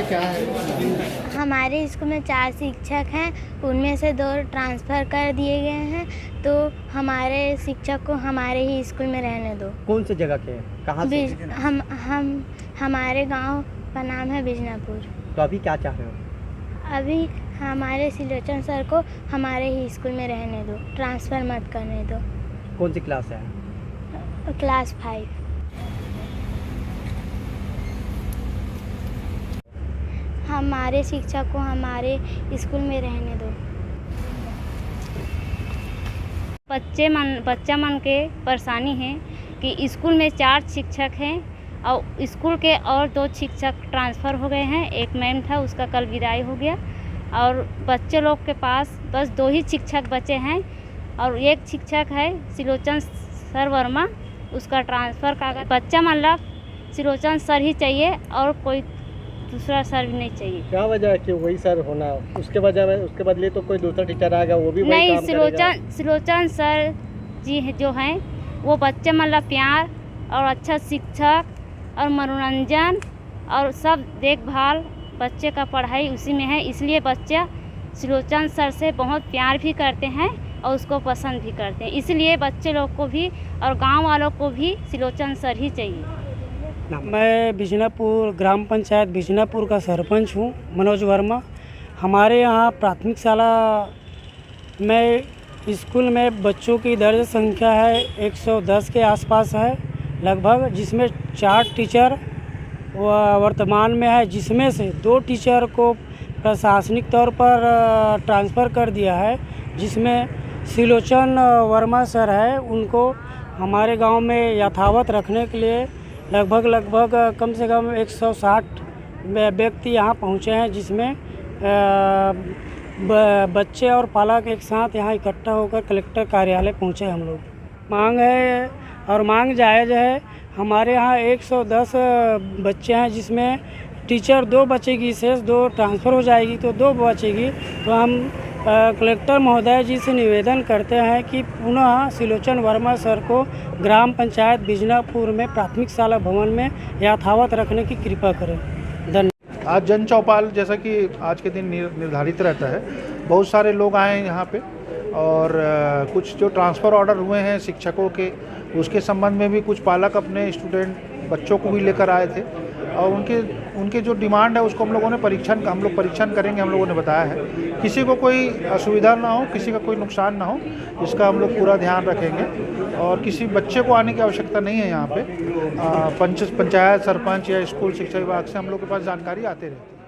क्या है? हमारे स्कूल में 4 शिक्षक हैं, उनमें से 2 ट्रांसफ़र कर दिए गए हैं, तो हमारे शिक्षक को हमारे ही स्कूल में रहने दो। कौन सी जगह के हैं, कहाँ से? हमारे गांव का नाम है बिजनापुर। तो अभी क्या चाह रहे हो? अभी हमारे सिलोचन सर को हमारे ही स्कूल में रहने दो, ट्रांसफ़र मत करने दो। कौन सी क्लास है? क्लास 5। हमारे शिक्षक को हमारे स्कूल में रहने दो। बच्चा मन के परेशानी है कि स्कूल में 4 शिक्षक हैं और स्कूल के और 2 शिक्षक ट्रांसफ़र हो गए हैं। एक मैम था, उसका कल विदाई हो गया और बच्चे लोग के पास बस 2 ही शिक्षक बचे हैं और एक शिक्षक है सिलोचन सर वर्मा, उसका ट्रांसफ़र कागज। बच्चा मतलब सिलोचन सर ही चाहिए और कोई दूसरा सर भी नहीं चाहिए। क्या वजह है कि वही सर होना, उसके वजह में उसके बदले तो कोई दूसरा टीचर आएगा वो भी वही नहीं, काम करेगा? सिलोचन सर जी जो हैं वो बच्चे मतलब प्यार और अच्छा शिक्षक और मनोरंजन और सब देखभाल बच्चे का पढ़ाई उसी में है, इसलिए बच्चे सिलोचन सर से बहुत प्यार भी करते हैं और उसको पसंद भी करते हैं। इसलिए बच्चे लोग को भी और गांव वालों को भी सिलोचन सर ही चाहिए। मैं बिजनापुर ग्राम पंचायत बिजनापुर का सरपंच हूँ, मनोज वर्मा। हमारे यहाँ प्राथमिक शाला में स्कूल में बच्चों की दर्ज संख्या है 110 के आसपास है लगभग, जिसमें 4 टीचर वर्तमान में है, जिसमें से 2 टीचर को प्रशासनिक तौर पर ट्रांसफ़र कर दिया है, जिसमें सिलोचन वर्मा सर है। उनको हमारे गांव में यथावत रखने के लिए लगभग कम से कम 160 व्यक्ति यहाँ पहुँचे हैं, जिसमें बच्चे और पालक एक साथ यहाँ इकट्ठा होकर कलेक्टर कार्यालय पहुँचे हम लोग। मांग है और मांग जायज़ है। हमारे यहाँ 110 बच्चे हैं, जिसमें टीचर 2 बचेगी, शेष 2 ट्रांसफ़र हो जाएगी तो 2 बचेगी। तो हम कलेक्टर महोदय जी से निवेदन करते हैं कि पुनः सिलोचन वर्मा सर को ग्राम पंचायत बिजनापुर में प्राथमिक शाला भवन में यथावत रखने की कृपा करें। धन्यवाद। आज जन चौपाल जैसा कि आज के दिन निर्धारित रहता है, बहुत सारे लोग आए हैं यहाँ पे और कुछ जो ट्रांसफ़र ऑर्डर हुए हैं शिक्षकों के, उसके संबंध में भी कुछ पालक अपने स्टूडेंट बच्चों को भी लेकर आए थे और उनके जो डिमांड है उसको हम लोग परीक्षण करेंगे। हम लोगों ने बताया है किसी को कोई असुविधा ना हो, किसी का कोई नुकसान ना हो, इसका हम लोग पूरा ध्यान रखेंगे और किसी बच्चे को आने की आवश्यकता नहीं है। यहाँ पे पंचायत सरपंच या स्कूल शिक्षा विभाग से हम लोग के पास जानकारी आते रहती है।